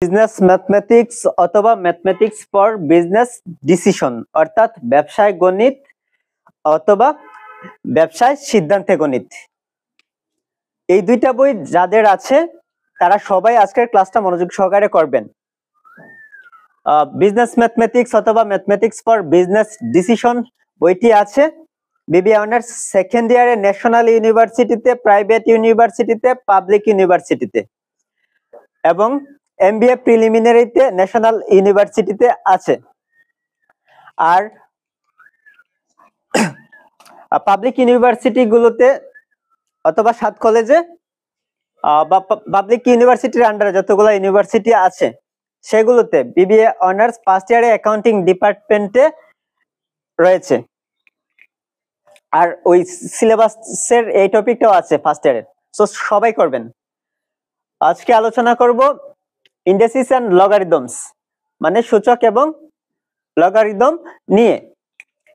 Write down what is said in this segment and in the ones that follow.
Business mathematics অথবা mathematics for business decision অর্থাৎ ব্যবসায় গণিত অথবা ব্যবসায় সিদ্ধান্তে গণিত, এই দুইটা বই যাদের আছে তারা সবাই আজকের ক্লাসটা মনোযোগ সহকারে করবেন। বিজনেস ম্যাথমেটিক্স অথবা ম্যাথমেটিক্স ফর বিজনেস ডিসিশন বইটি আছে বিবিএ অনার্স সেকেন্ড ইয়ারে ন্যাশনাল ইউনিভার্সিটিতে, প্রাইভেট ইউনিভার্সিটিতে, পাবলিক ইউনিভার্সিটিতে এবং এমবিএ প্রিলিমিনারিতে ন্যাশনাল ইউনিভার্সিটিতে আছে। আর পাবলিক ইউনিভার্সিটি গুলোতে অথবা 7 কলেজে বা পাবলিক ইউনিভার্সিটির আন্ডারে যতগুলো ইউনিভার্সিটি আছে সেগুলোতে বিবিএ অনার্স ফার্স্ট ইয়ারে অ্যাকাউন্টিং ডিপার্টমেন্টে রয়েছে। আর ওই সিলেবাসের এই টপিকটাও আছে ফার্স্ট ইয়ারে, সো সবাই করবেন। আজকে আলোচনা করব ইন্ডেসিস এন্ড লগারিদমস, মানে সূচক এবং লগারিদম নিয়ে।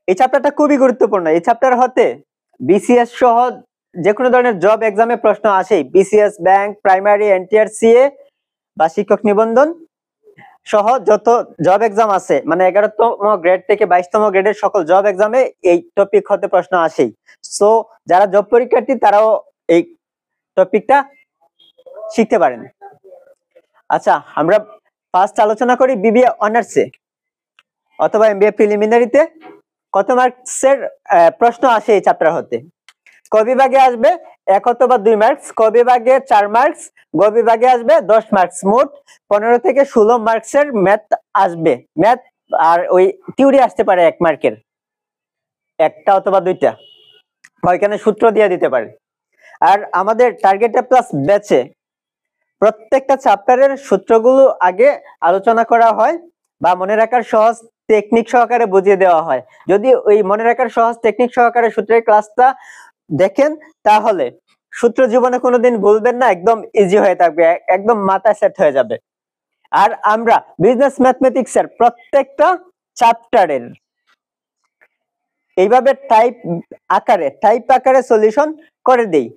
এই চ্যাপ্টারটা খুবই গুরুত্বপূর্ণ। এই চ্যাপ্টার হতে বিসিএস সহ যে কোনো ধরনের জব এক্সামে প্রশ্ন আসেই। বিসিএস, ব্যাংক, প্রাইমারি, এনটিআরসিএ বা শিক্ষক নিবন্ধন সহ যত জব এক্সাম আছে, মানে 11তম গ্রেড থেকে 22তম গ্রেডের সকল জব এক্সামে এই টপিক হতে প্রশ্ন আসেই। সো যারা জব পরীক্ষার্থী তারাও এই টপিকটা শিখতে পারেন। আচ্ছা, আমরা ফার্স্ট আলোচনা করি বিবিএ অনার্সে অথবা এমবিএ প্রিলিমিনারিতে কত মার্কসের প্রশ্ন আসে এই চ্যাপ্টার হতে। ক বিভাগে আসবে 1 অথবা 2 মার্কস, ক বিভাগে 4 মার্কস, গ বিভাগে আসবে 10 মার্কস। মোট 15 থেকে 16 মার্কসের ম্যাথ আসবে। ম্যাথ আর ওই থিওরি আসতে পারে 1 মার্কের, একটা অথবা 2টা, ওইখানে সূত্র দিয়ে দিতে পারে। আর আমাদের টার্গেটে প্লাস ব্যাচে প্রত্যেকটা চ্যাপ্টারের সূত্রগুলো আগে আলোচনা করা হয় বা মনে রাখার সহজ টেকনিক সহকারে বুঝিয়ে দেওয়া হয়। যদি ওই মনে রাখার সহজ টেকনিক সহকারে সূত্রের ক্লাসটা দেখেন তাহলে সূত্র জীবনে কোনোদিন ভুলবেন না, একদম ইজি হয়ে থাকবে, একদম মাথায় সেট হয়ে যাবে। আর আমরা বিজনেস ম্যাথমেটিক্সের প্রত্যেকটা চ্যাপ্টারের এইভাবে টাইপ আকারে সলিউশন করে দেই।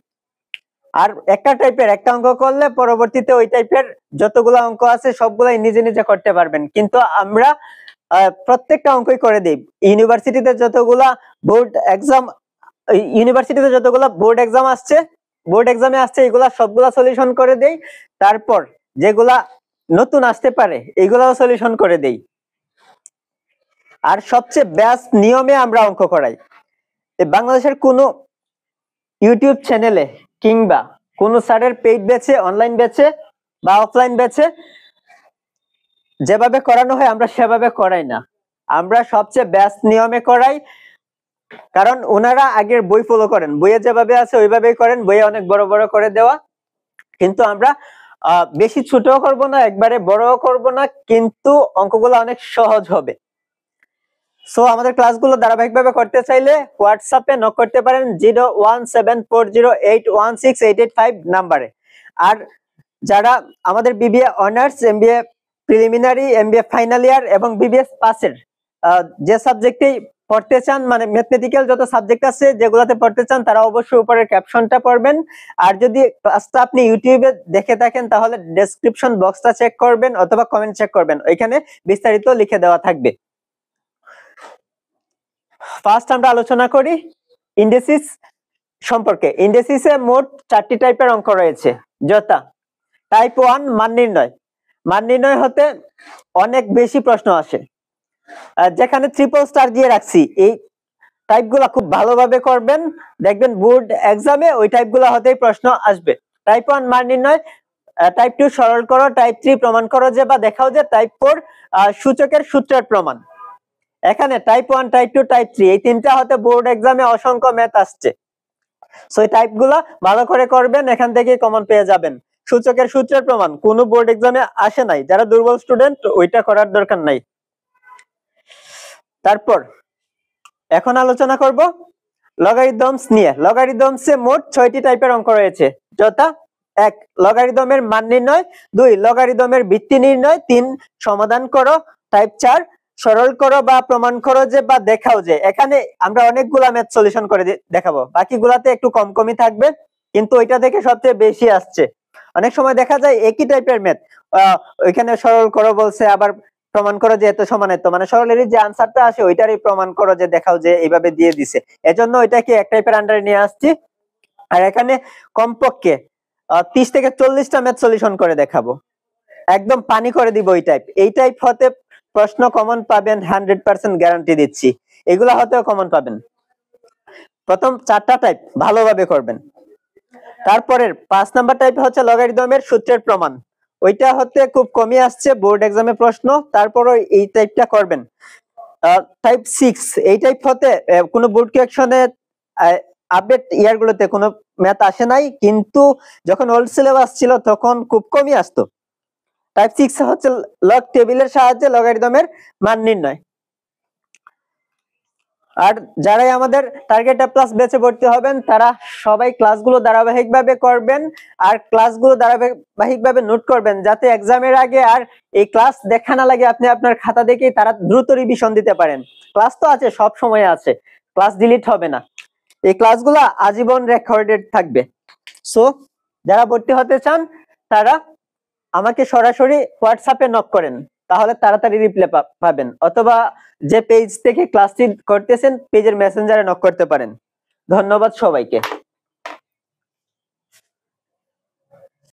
আর একটা টাইপের একটা অঙ্ক করলে পরবর্তীতে ওই টাইপের যতগুলো অঙ্ক আছে সবগুলাই নিজে নিজে করতে পারবেন। কিন্তু আমরা প্রত্যেকটা অঙ্কই করে দিই। ইউনিভার্সিটিতে যতগুলা বোর্ড এক্সাম আসছে, বোর্ড এক্সামে আসছে, এগুলা সবগুলা সলিউশন করে দেই। তারপর যেগুলা নতুন আসতে পারে এইগুলাও সলিউশন করে দেই। আর সবচেয়ে বেস্ট নিয়মে আমরা অঙ্ক করাই। বাংলাদেশের কোনো ইউটিউব চ্যানেলে কিংবা কোন স্যারের পেইড ব্যাচে, অনলাইন ব্যাচে বা অফলাইন ব্যাচে যেভাবে করানো হয় আমরা সেভাবে করাই না। আমরা সবচেয়ে বেস্ট নিয়মে করাই, কারণ ওনারা আগের বই ফলো করেন, বইয়ে যেভাবে আছে ওইভাবেই করেন, বইয়ে অনেক বড় বড় করে দেওয়া। কিন্তু আমরা বেশি ছোটও করব না, একবারে বড়ও করব না, কিন্তু অঙ্কগুলো অনেক সহজ হবে। সো আমাদের ক্লাসগুলো ধারাবাহিকভাবে করতে চাইলে হোয়াটসঅ্যাপে নক করতে পারেন 01740816885 নাম্বারে। আর যারা আমাদের BBA honours, MBA preliminary, MBA final year এবং বিবিএস পাসের যে সাবজেক্টেই পড়তে চান, মানে ম্যাথমেটিক্যাল যত সাবজেক্ট আছে যেগুলোতে পড়তে চান, তারা অবশ্যই উপরের ক্যাপশনটা পড়বেন। আর যদি ক্লাসটা আপনি ইউটিউবে দেখে থাকেন তাহলে ডেসক্রিপশন বক্সটা চেক করবেন অথবা কমেন্ট চেক করবেন, ওইখানে বিস্তারিত লিখে দেওয়া থাকবে। ফার্স্ট আমরা আলোচনা করি ইন্ডেসিস সম্পর্কে। ইন্ডেসিসে মোট 4টি টাইপের অঙ্ক রয়েছে, যথা টাইপ 1 মান নির্ণয়। মান নির্ণয় হতে অনেক বেশি প্রশ্ন আসে, যেখানে ট্রিপল স্টার দিয়ে রাখছি। এই টাইপগুলো খুব ভালোভাবে করবেন, দেখবেন বোর্ড এক্সামে ওই টাইপগুলো হতেই প্রশ্ন আসবে। টাইপ 1 মান নির্ণয়, টাইপ 2 সরল করো, টাইপ 3 প্রমাণ করো যে বা দেখাও যে, টাইপ 4 সূচকের সূত্রের প্রমাণ। এখানে টাইপ 1, টাইপ 2, টাইপ 3 এই তিনটা হতে বোর্ড এক্সামে অসংখ্য ম্যাথ আসছে। সো এই টাইপগুলো ভালো করে করবেন, এখান থেকে কমন পেয়ে যাবেন। সূচকের সূত্রের প্রমাণ কোনো বোর্ড এক্সামে আসে নাই, যারা দুর্বল স্টুডেন্ট ওইটা করার দরকার নাই। তারপর এখন আলোচনা করব লগারিদমস নিয়ে। লগারিদমসে মোট 6টি টাইপের অঙ্ক রয়েছে, যথা 1 লগারিদমের মান নির্ণয়, 2 লগারিদমের ভিত্তি নির্ণয়, 3 সমাধান করো, টাইপ 4 সরল করো বা প্রমাণ করো যে বা দেখাও যে। এখানে আমরা অনেকগুলা ম্যাথ সলিউশন করে দেখাবো, বাকিগুলাতে একটু কম কমই থাকবে, কিন্তু ওইটা থেকে সবচেয়ে বেশি আসছে। অনেক সময় দেখা যায় একই টাইপের ম্যাথ, ওইখানে সরল করো বলছে, আবার প্রমাণ করো যে এত সমান এত, মানে সরলেরই যে আনসারটা আসে ওইটারই প্রমাণ করো যে দেখাও যে এইভাবে দিয়ে দিছে। এজন্য ওইটাকে এক টাইপের আন্ডারে নিয়ে আসছি। আর এখানে কমপক্ষে 30 থেকে 40টা ম্যাথ সলিউশন করে দেখাবো, একদম পানি করে দিব এই টাইপ। এই টাইপ হতে প্রশ্ন কমন পাবেন 100% গ্যারান্টি দিচ্ছি, এগুলা হতেও কমন পাবেন। প্রথম 4টা টাইপ ভালোভাবে করবেন। তারপরে 5 নাম্বার টাইপ হচ্ছে লগারিদমের সূত্রের প্রমাণ, ওইটা হতে খুব কমই আসছে বোর্ড এক্সামে প্রশ্ন, তারপরে এই টাইপটা করবেন। টাইপ 6 এই টাইপ হতে কোনো বোর্ড কারেকশনে আপডেট ইয়ারগুলোতে কোনো ম্যাথ আসে নাই, কিন্তু যখন ওল্ড সিলেবাস ছিল তখন খুব কমই আসতো। টাইপ 6 হচ্ছে লগ টেবিলের সাহায্যে লগারিদমের মান নির্ণয়। আর যারাই আমাদের টার্গেট প্লাস ব্যাচে ভর্তি হবেন তারা সবাই ক্লাসগুলো ধারাবাহিকভাবে করবেন, আর ক্লাসগুলো ধারাবাহিকভাবে নোট করবেন, যাতে এক্সামের আগে আর এই ক্লাস দেখা না লাগে, আপনি আপনার খাতা দেখেই তারা দ্রুত রিভিশন দিতে পারেন। ক্লাস তো আছে, সব সময় আছে, ক্লাস ডিলিট হবে না, এই ক্লাসগুলো আজীবন রেকর্ডেড থাকবে। সো যারা ভর্তি হতে চান তারা আমাকে সরাসরি হোয়াটসঅ্যাপে নক করেন, তাহলে তাড়াতাড়ি রিপ্লাই পাবেন, অথবা যে পেজ থেকে ক্লাসটি করতেছেন পেজের মেসেঞ্জারে নক করতে পারেন। ধন্যবাদ সবাইকে।